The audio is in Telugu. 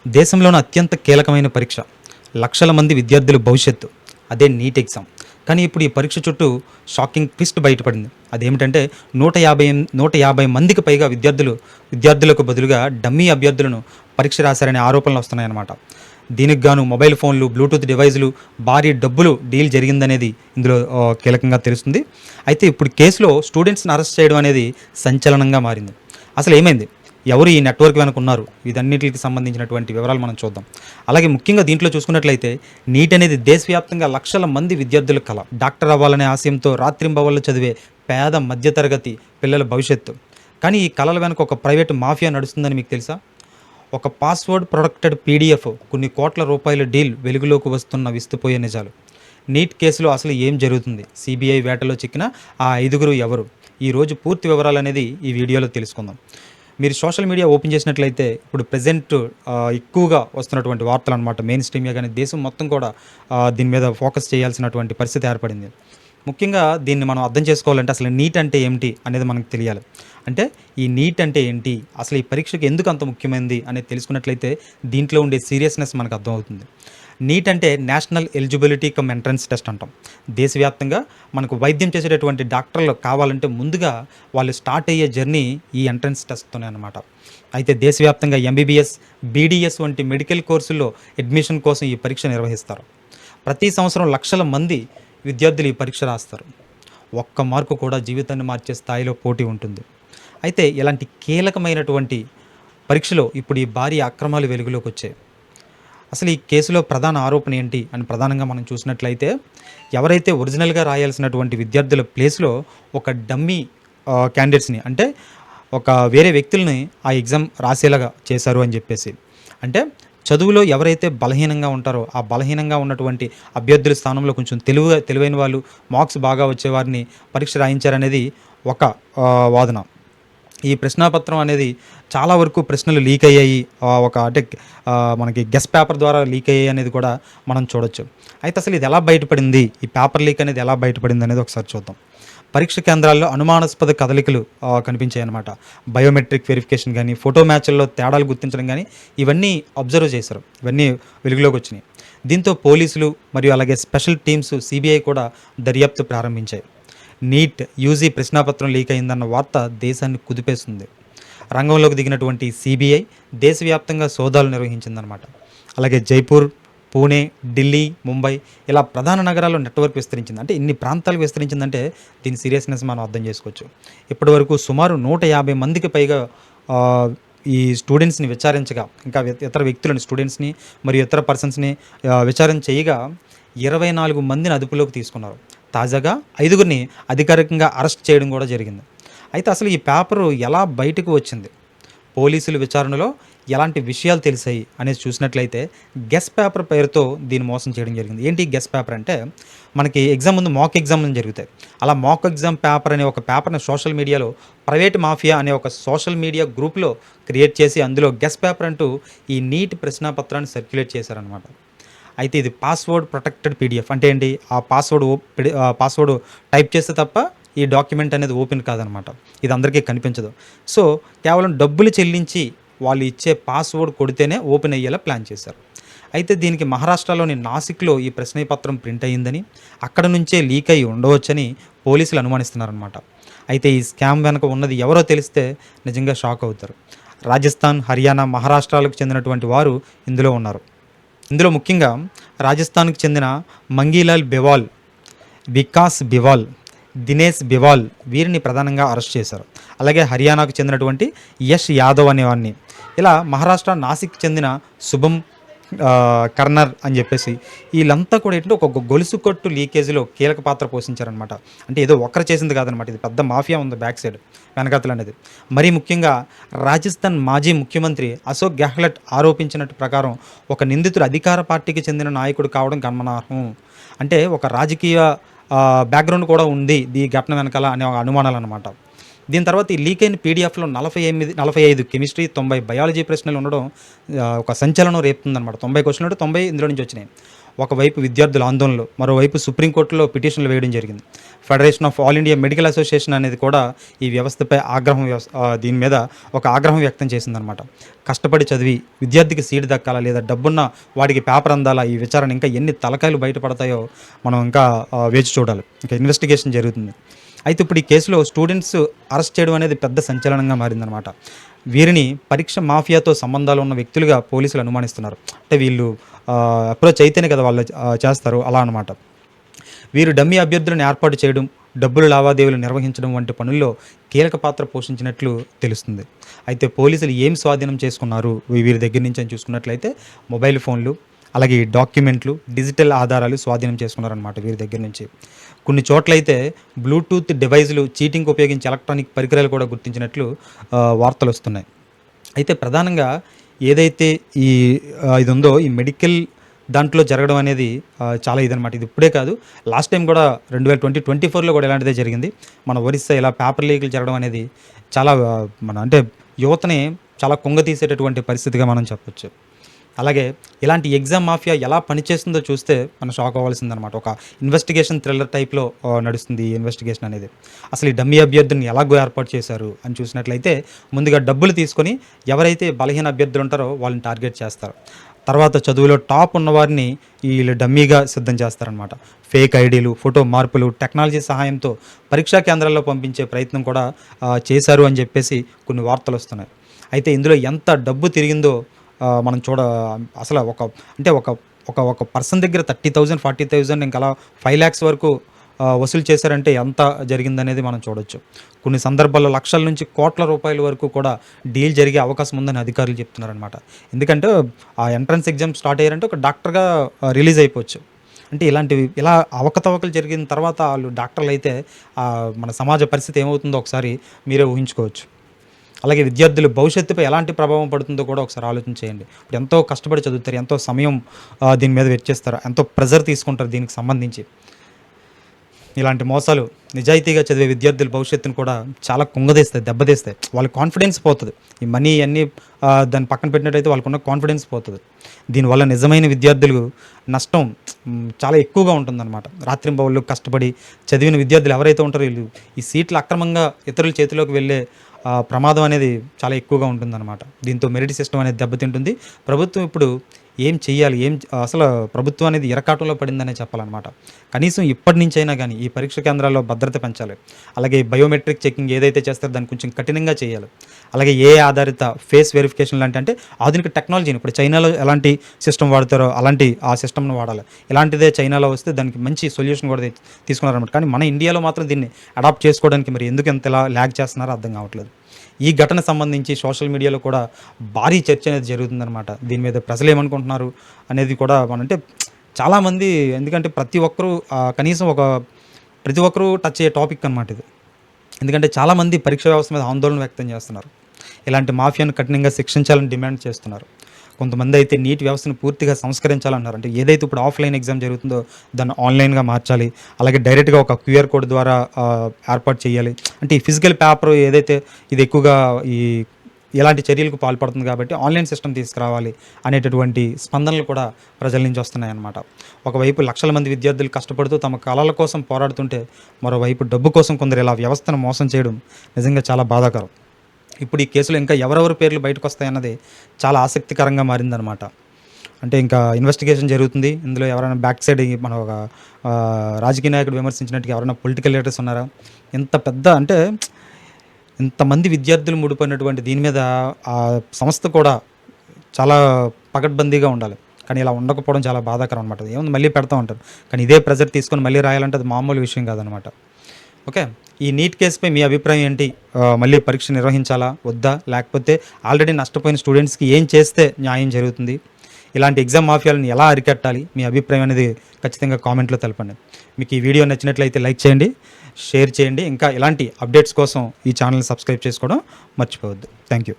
దేశంలోని అత్యంత కీలకమైన పరీక్ష, లక్షల మంది విద్యార్థుల భవిష్యత్తు, అదే నీట్ ఎగ్జామ్. కానీ ఇప్పుడు ఈ పరీక్ష చుట్టూ షాకింగ్ ట్విస్ట్ బయటపడింది. అదేమిటంటే 150 మందికి పైగా విద్యార్థులకు బదులుగా డమ్మీ అభ్యర్థులను పరీక్ష రాశారనే ఆరోపణలు వస్తున్నాయన్నమాట. దీనికి గాను మొబైల్ ఫోన్లు, బ్లూటూత్ డివైజులు, భారీ డబ్బులు డీల్ జరిగిందనేది ఇందులో కీలకంగా తెలుస్తుంది. అయితే ఇప్పుడు కేసులో స్టూడెంట్స్ని అరెస్ట్ చేయడం అనేది సంచలనంగా మారింది. అసలు ఏమైంది, ఎవరు ఈ నెట్వర్క్ వెనక ఉన్నారు, వీటన్నిటికి సంబంధించినటువంటి వివరాలు మనం చూద్దాం. అలాగే ముఖ్యంగా దీంట్లో చూసుకున్నట్లయితే నీట్ అనేది దేశవ్యాప్తంగా లక్షల మంది విద్యార్థుల కల. డాక్టర్ అవ్వాలనే ఆశయంతో రాత్రింబవళ్ళు చదివే పేద మధ్యతరగతి పిల్లల భవిష్యత్తు. కానీ ఈ కళల వెనక ఒక ప్రైవేటు మాఫియా నడుస్తుందని మీకు తెలుసా? ఒక పాస్వర్డ్ ప్రొటెక్టెడ్ పీడిఎఫ్, కొన్ని కోట్ల రూపాయల డీల్ వెలుగులోకి వస్తున్న విస్తుపోయే నిజాలు. నీట్ కేసులో అసలు ఏం జరుగుతుంది, సిబిఐ వేటలో చిక్కిన ఆ 5గురు ఎవరు, ఈరోజు పూర్తి వివరాలు అనేది ఈ వీడియోలో తెలుసుకుందాం. మీరు సోషల్ మీడియా ఓపెన్ చేసినట్లయితే ఇప్పుడు ప్రజెంట్ ఎక్కువగా వస్తున్నటువంటి వార్తలు అనమాట. మెయిన్ స్ట్రీమ్గా కానీ దేశం మొత్తం కూడా దీని మీద ఫోకస్ చేయాల్సినటువంటి పరిస్థితి ఏర్పడింది. ముఖ్యంగా దీన్ని మనం అర్థం చేసుకోవాలంటే అసలు నీట్ అంటే ఏమిటి అనేది మనకు తెలియాలి. అంటే ఈ నీట్ అంటే ఏంటి, అసలు ఈ పరీక్షకు ఎందుకు అంత ముఖ్యమైనది అనేది తెలుసుకున్నట్లయితే దీంట్లో ఉండే సీరియస్నెస్ మనకు అర్థమవుతుంది. నీట్ అంటే national eligibility cum entrance test అంటాం. దేశవ్యాప్తంగా మనకు వైద్యం చేసేటటువంటి డాక్టర్లు కావాలంటే ముందుగా వాళ్ళు స్టార్ట్ అయ్యే జర్నీ ఈ ఎంట్రన్స్ టెస్ట్తోనే అనమాట. అయితే దేశవ్యాప్తంగా ఎంబీబీఎస్, బీడీఎస్ వంటి మెడికల్ కోర్సుల్లో అడ్మిషన్ కోసం ఈ పరీక్ష నిర్వహిస్తారు. ప్రతి సంవత్సరం లక్షల మంది విద్యార్థులు ఈ పరీక్ష రాస్తారు. ఒక్క మార్కు కూడా జీవితాన్ని మార్చే స్థాయిలో పోటీ ఉంటుంది. అయితే ఇలాంటి కీలకమైనటువంటి పరీక్షలో ఇప్పుడు ఈ భారీ అక్రమాలు వెలుగులోకి వచ్చాయి. అసలు ఈ కేసులో ప్రధాన ఆరోపణ ఏంటి అని ప్రధానంగా మనం చూసినట్లయితే, ఎవరైతే ఒరిజినల్గా రాయాల్సినటువంటి విద్యార్థుల ప్లేస్లో ఒక డమ్మీ క్యాండిడేట్స్ని, అంటే ఒక వేరే వ్యక్తుల్ని ఆ ఎగ్జామ్ రాసేలాగా చేశారు అని చెప్పేసి. అంటే చదువులో ఎవరైతే బలహీనంగా ఉంటారో ఆ బలహీనంగా ఉన్నటువంటి అభ్యర్థుల స్థానంలో కొంచెం తెలివైన వాళ్ళు, మార్క్స్ బాగా వచ్చేవారిని పరీక్ష రాయించారనేది ఒక వాదన. ఈ ప్రశ్నాపత్రం అనేది చాలా వరకు ప్రశ్నలు లీక్ అయ్యాయి, అంటే మనకి గెస్ట్ పేపర్ ద్వారా లీక్ అయ్యాయి అనేది కూడా మనం చూడొచ్చు. అయితే అసలు ఇది ఎలా బయటపడింది, ఈ పేపర్ లీక్ అనేది ఎలా బయటపడింది అనేది ఒకసారి చూద్దాం. పరీక్ష కేంద్రాల్లో అనుమానాస్పద కదలికలు కనిపించాయి అన్నమాట. బయోమెట్రిక్ వెరిఫికేషన్ కానీ, ఫోటో మ్యాచ్ల్లో తేడాలు గుర్తించడం కానీ ఇవన్నీ అబ్జర్వ్ చేశారు, ఇవన్నీ వెలుగులోకి వచ్చినాయి. దీంతో పోలీసులు మరియు అలాగే స్పెషల్ టీమ్స్, సిబిఐ కూడా దర్యాప్తు ప్రారంభించాయి. నీట్ యూజీ ప్రశ్నాపత్రం లీక్ అయిందన్న వార్త దేశాన్ని కుదిపేస్తుంది. రంగంలోకి దిగినటువంటి సిబిఐ దేశవ్యాప్తంగా సోదాలు నిర్వహించిందనమాట. అలాగే జైపూర్, పూణే, ఢిల్లీ, ముంబై ఇలా ప్రధాన నగరాల్లో నెట్వర్క్ విస్తరించింది. అంటే ఇన్ని ప్రాంతాలకు విస్తరించిందంటే దీని సీరియస్నెస్ మనం అర్థం చేసుకోవచ్చు. ఇప్పటి వరకు సుమారు 150 మందికి పైగా ఈ స్టూడెంట్స్ని విచారించగా, ఇంకా ఇతర వ్యక్తులను, స్టూడెంట్స్ని మరియు ఇతర పర్సన్స్ని విచారణ చేయగా 24 మందిని అదుపులోకి తీసుకున్నారు. తాజాగా 5గురిని అధికారికంగా అరెస్ట్ చేయడం కూడా జరిగింది. అయితే అసలు ఈ పేపరు ఎలా బయటకు వచ్చింది, పోలీసుల విచారణలో ఎలాంటి విషయాలు తెలిసాయి అనేది చూసినట్లయితే, గెస్ట్ పేపర్ పేరుతో దీన్ని మోసం చేయడం జరిగింది. ఏంటి గెస్ట్ పేపర్ అంటే, మనకి ఎగ్జామ్ ముందు మాక్ ఎగ్జామ్లు జరుగుతాయి. అలా మాక్ ఎగ్జామ్ పేపర్ అనే ఒక పేపర్ని సోషల్ మీడియాలో ప్రైవేట్ మాఫియా అనే ఒక సోషల్ మీడియా గ్రూప్లో క్రియేట్ చేసి అందులో గెస్ట్ పేపర్ అంటూ ఈ నీట్ ప్రశ్నాపత్రాన్ని సర్క్యులేట్ చేశారనమాట. అయితే ఇది పాస్వర్డ్ ప్రొటెక్టెడ్ పీడిఎఫ్. అంటే ఏంటి, ఆ పాస్వర్డ్ టైప్ చేస్తే తప్ప ఈ డాక్యుమెంట్ అనేది ఓపెన్ కాదనమాట. ఇది అందరికీ కనిపించదు. సో కేవలం డబ్బులు చెల్లించి వాళ్ళు ఇచ్చే పాస్వర్డ్ కొడితేనే ఓపెన్ అయ్యేలా ప్లాన్ చేశారు. అయితే దీనికి మహారాష్ట్రలోని నాసిక్లో ఈ ప్రశ్నపత్రం ప్రింట్ అయ్యిందని, అక్కడ నుంచే లీక్ అయ్యి ఉండవచ్చని పోలీసులు అనుమానిస్తున్నారనమాట. అయితే ఈ స్కామ్ వెనక ఉన్నది ఎవరో తెలిస్తే నిజంగా షాక్ అవుతారు. రాజస్థాన్, హర్యానా, మహారాష్ట్రాలకు చెందినటువంటి వారు ఇందులో ఉన్నారు. ఇందులో ముఖ్యంగా రాజస్థాన్కి చెందిన మంగీలాల్ బివాల్, వికాస్ బివాల్, దినేష్ బివాల్ వీరిని ప్రధానంగా అరెస్ట్ చేశారు. అలాగే హర్యానాకు చెందినటువంటి యష్ యాదవ్ అనేవాడిని, ఇలా మహారాష్ట్ర నాసిక్ చెందిన శుభం కర్నర్ అని చెప్పేసి వీళ్ళంతా కూడా ఏంటంటే ఒక గొలుసు కట్టు లీకేజీలో కీలక పాత్ర పోషించారనమాట. అంటే ఏదో ఒక్కరు చేసింది కాదనమాట, ఇది పెద్ద మాఫియా ఉంది బ్యాక్ సైడ్ వెనకాతలు అనేది. మరీ ముఖ్యంగా రాజస్థాన్ మాజీ ముఖ్యమంత్రి అశోక్ గెహ్లట్ ఆరోపించినట్టు ప్రకారం ఒక నిందితుడు అధికార పార్టీకి చెందిన నాయకుడు కావడం గమనార్హం. అంటే ఒక రాజకీయ బ్యాక్గ్రౌండ్ కూడా ఉంది ఈ ఘటన వెనకాల అనే అనుమానాలు అనమాట. దీని తర్వాత ఈ లీక్ అయిన పీడిఎఫ్లో 45 కెమిస్ట్రీ, 90 బయాలజీ ప్రశ్నలు ఉండడం ఒక సంచలనం రేపుతుందన్నమాట. 90 క్వశ్చన్లు 90 ఇందులో నుంచి వచ్చినాయి. ఒకవైపు విద్యార్థుల ఆందోళనలు, మరోవైపు సుప్రీంకోర్టులో పిటిషన్లు వేయడం జరిగింది. Federation of all India medical association అనేది కూడా ఈ వ్యవస్థపై దీని మీద ఒక ఆగ్రహం వ్యక్తం చేసిందనమాట. కష్టపడి చదివి విద్యార్థికి సీటు దక్కాలా, లేదా డబ్బున్న వాడికి పేపర్ అందాలా, ఈ విచారణ ఇంకా ఎన్ని తలకాయలు బయటపడతాయో మనం ఇంకా వేచి చూడాలి. ఇంకా ఇన్వెస్టిగేషన్ జరుగుతుంది. అయితే ఇప్పుడు ఈ కేసులో స్టూడెంట్స్ అరెస్ట్ చేయడం అనేది పెద్ద సంచలనంగా మారిందనమాట. వీరిని పరీక్ష మాఫియాతో సంబంధాలు ఉన్న వ్యక్తులుగా పోలీసులు అనుమానిస్తున్నారు. అంటే వీళ్ళు అప్రోచ్ అయితేనే కదా వాళ్ళు చేస్తారు, అలా అనమాట. వీరు డమ్మీ అభ్యర్థులను ఏర్పాటు చేయడం, డబ్బులు లావాదేవీలు నిర్వహించడం వంటి పనుల్లో కీలక పాత్ర పోషించినట్లు తెలుస్తుంది. అయితే పోలీసులు ఏం స్వాధీనం చేసుకున్నారు వీరి దగ్గర నుంచి అని చూసుకున్నట్లయితే మొబైల్ ఫోన్లు, అలాగే డాక్యుమెంట్లు, డిజిటల్ ఆధారాలు స్వాధీనం చేసుకున్నారనమాట వీరి దగ్గర నుంచి. కొన్ని చోట్లయితే బ్లూటూత్ డివైజులు, చీటింగ్ ఉపయోగించి ఎలక్ట్రానిక్ పరికరాలు కూడా గుర్తించినట్లు వార్తలు వస్తున్నాయి. అయితే ప్రధానంగా ఏదైతే ఇది ఉందో, ఈ మెడికల్ దాంట్లో జరగడం అనేది చాలా ఇదనమాట. ఇది ఇప్పుడే కాదు, లాస్ట్ టైం కూడా 2024లో కూడా ఇలాంటిదే జరిగింది. మన ఒరిస్సా ఇలా పేపర్ లీకులు జరగడం అనేది చాలా అంటే యువతని చాలా కుంగతీసేటటువంటి పరిస్థితిగా మనం చెప్పొచ్చు. అలాగే ఇలాంటి ఎగ్జామ్ మాఫియా ఎలా పనిచేస్తుందో చూస్తే మనం షాక్ అవ్వాల్సిందనమాట. ఒక ఇన్వెస్టిగేషన్ థ్రిల్లర్ టైప్లో నడుస్తుంది ఈ ఇన్వెస్టిగేషన్ అనేది. అసలు ఈ డమ్మీ అభ్యర్థులను ఎలాగో ఏర్పాటు చేశారు అని చూసినట్లయితే, ముందుగా డబ్బులు తీసుకొని ఎవరైతే బలహీన అభ్యర్థులు ఉంటారో వాళ్ళని టార్గెట్ చేస్తారు. తర్వాత చదువులో టాప్ ఉన్నవారిని వీళ్ళు డమ్మీగా సిద్ధం చేస్తారనమాట. ఫేక్ ఐడీలు, ఫోటో మార్పులు, టెక్నాలజీ సహాయంతో పరీక్షా కేంద్రాల్లో పంపించే ప్రయత్నం కూడా చేశారు అని చెప్పేసి కొన్ని వార్తలు వస్తున్నాయి. అయితే ఇందులో ఎంత డబ్బు తిరిగిందో మనం అసలు ఒక పర్సన్ దగ్గర 30,000 40,000 ఇంకా అలా 5 lakhs వరకు వసూలు చేశారంటే ఎంత జరిగిందనేది మనం చూడొచ్చు. కొన్ని సందర్భాల్లో లక్షల నుంచి కోట్ల రూపాయల వరకు కూడా డీల్ జరిగే అవకాశం ఉందని అధికారులు చెప్తున్నారనమాట. ఎందుకంటే ఆ ఎంట్రన్స్ ఎగ్జామ్ స్టార్ట్ అయ్యారంటే ఒక డాక్టర్గా రిలీజ్ అయిపోవచ్చు. అంటే ఇలా అవకతవకలు జరిగిన తర్వాత వాళ్ళు డాక్టర్లు అయితే మన సమాజ పరిస్థితి ఏమవుతుందో ఒకసారి మీరే ఊహించుకోవచ్చు. అలాగే విద్యార్థులు భవిష్యత్తుపై ఎలాంటి ప్రభావం పడుతుందో కూడా ఒకసారి ఆలోచన చేయండి. ఇప్పుడు ఎంతో కష్టపడి చదువుతారు, ఎంతో సమయం దీని మీద వెచ్చిస్తారు, ఎంతో ప్రెజర్ తీసుకుంటారు దీనికి సంబంధించి. ఇలాంటి మోసాలు నిజాయితీగా చదివే విద్యార్థుల భవిష్యత్తును కూడా చాలా కుంగదీస్తాయి, దెబ్బతీస్తాయి. వాళ్ళ కాన్ఫిడెన్స్ పోతుంది. ఈ మనీ అన్నీ దాన్ని పక్కన పెట్టినట్టయితే వాళ్ళకున్న కాన్ఫిడెన్స్ పోతుంది. దీనివల్ల నిజమైన విద్యార్థులు నష్టం చాలా ఎక్కువగా ఉంటుందన్నమాట. రాత్రింబవళ్ళు కష్టపడి చదివిన విద్యార్థులు ఎవరైతే ఉంటారో వీళ్ళు ఈ సీట్లు అక్రమంగా ఇతరుల చేతిలోకి వెళ్ళే ప్రమాదం అనేది చాలా ఎక్కువగా ఉంటుందన్నమాట. దీంతో మెరిట్ సిస్టమ్ అనేది దెబ్బతింటుంది. ప్రభుత్వం ఇప్పుడు ఏం చెయ్యాలి, అసలు ప్రభుత్వం అనేది ఇరకాటంలో పడిందనే చెప్పాలన్నమాట. కనీసం ఇప్పటి నుంచైనా కానీ ఈ పరీక్ష కేంద్రాల్లో భద్రత పెంచాలి. అలాగే బయోమెట్రిక్ చెకింగ్ ఏదైతే చేస్తారో దాన్ని కొంచెం కఠినంగా చేయాలి. అలాగే ఆధారిత ఫేస్ వెరిఫికేషన్ లాంటి, అంటే ఆధునిక టెక్నాలజీని ఇప్పుడు చైనాలో ఎలాంటి సిస్టమ్ వాడతారో అలాంటి ఆ సిస్టమ్ను వాడాలి. ఇలాంటిదే చైనాలో వస్తే దానికి మంచి సొల్యూషన్ కూడా తీసుకున్నారన్నమాట. కానీ మన ఇండియాలో మాత్రం దీన్ని అడాప్ట్ చేసుకోవడానికి మరి ఎందుకు ఎంత ఇలా ల్యాగ్ చేస్తున్నారో అర్థం కావట్లేదు. ఈ ఘటన సంబంధించి సోషల్ మీడియాలో కూడా భారీ చర్చ అనేది జరుగుతుందన్నమాట. దీని మీద ప్రజలు ఏమనుకుంటున్నారు అనేది కూడా అంటే చాలామంది, ఎందుకంటే ప్రతి ఒక్కరూ టచ్ అయ్యే టాపిక్ అనమాట ఇది. ఎందుకంటే చాలామంది పరీక్ష వ్యవస్థ మీద ఆందోళన వ్యక్తం చేస్తున్నారు. ఇలాంటి మాఫియాను కఠినంగా శిక్షించాలని డిమాండ్ చేస్తున్నారు. కొంతమంది అయితే నీట్ వ్యవస్థను పూర్తిగా సంస్కరించాలన్నారు. అంటే ఏదైతే ఇప్పుడు ఆఫ్లైన్ ఎగ్జామ్ జరుగుతుందో దాన్ని ఆన్లైన్గా మార్చాలి. అలాగే డైరెక్ట్గా ఒక QR కోడ్ ద్వారా ఏర్పాటు చేయాలి. అంటే ఈ ఫిజికల్ పేపర్ ఏదైతే ఇది ఎక్కువగా ఇలాంటి చర్యలకు పాల్పడుతుంది కాబట్టి ఆన్లైన్ సిస్టమ్ తీసుకురావాలి అనేటటువంటి స్పందనలు కూడా ప్రజల నుంచి వస్తున్నాయన్నమాట. ఒకవైపు లక్షల మంది విద్యార్థులు కష్టపడుతూ తమ కళల కోసం పోరాడుతుంటే, మరోవైపు డబ్బు కోసం కొందరు ఇలా వ్యవస్థను మోసం చేయడం నిజంగా చాలా బాధాకరం. ఇప్పుడు ఈ కేసులో ఇంకా ఎవరెవరి పేర్లు బయటకు వస్తాయన్నది చాలా ఆసక్తికరంగా మారిందనమాట. అంటే ఇంకా ఇన్వెస్టిగేషన్ జరుగుతుంది. ఇందులో ఎవరైనా బ్యాక్ సైడ్ మన ఒక రాజకీయ నాయకుడు విమర్శించినట్టుగా ఎవరైనా పొలిటికల్ లీడర్స్ ఉన్నారా? అంటే ఇంతమంది విద్యార్థులు ముడిపోయినటువంటి దీని మీద ఆ సంస్థ కూడా చాలా పకడ్బందీగా ఉండాలి. కానీ ఇలా ఉండకపోవడం చాలా బాధాకరం అనమాట. ఏముంది, మళ్ళీ పెడతా ఉంటారు. కానీ ఇదే ప్రెజర్ తీసుకొని మళ్ళీ రాయాలంటే అది మామూలు విషయం కాదనమాట. ఓకే, ఈ నీట్ కేసుపై మీ అభిప్రాయం ఏంటి? మళ్ళీ పరీక్ష నిర్వహించాలా వద్దా? లేకపోతే ఆల్రెడీ నష్టపోయిన స్టూడెంట్స్కి ఏం చేస్తే న్యాయం జరుగుతుంది? ఇలాంటి ఎగ్జామ్ మాఫియాలను ఎలా అరికట్టాలి? మీ అభిప్రాయం అనేది ఖచ్చితంగా కామెంట్లో తెలపండి. మీకు ఈ వీడియో నచ్చినట్లయితే లైక్ చేయండి, షేర్ చేయండి. ఇంకా ఇలాంటి అప్డేట్స్ కోసం ఈ ఛానల్ని సబ్స్క్రైబ్ చేసుకోవడం మర్చిపోవద్దు. Thank you.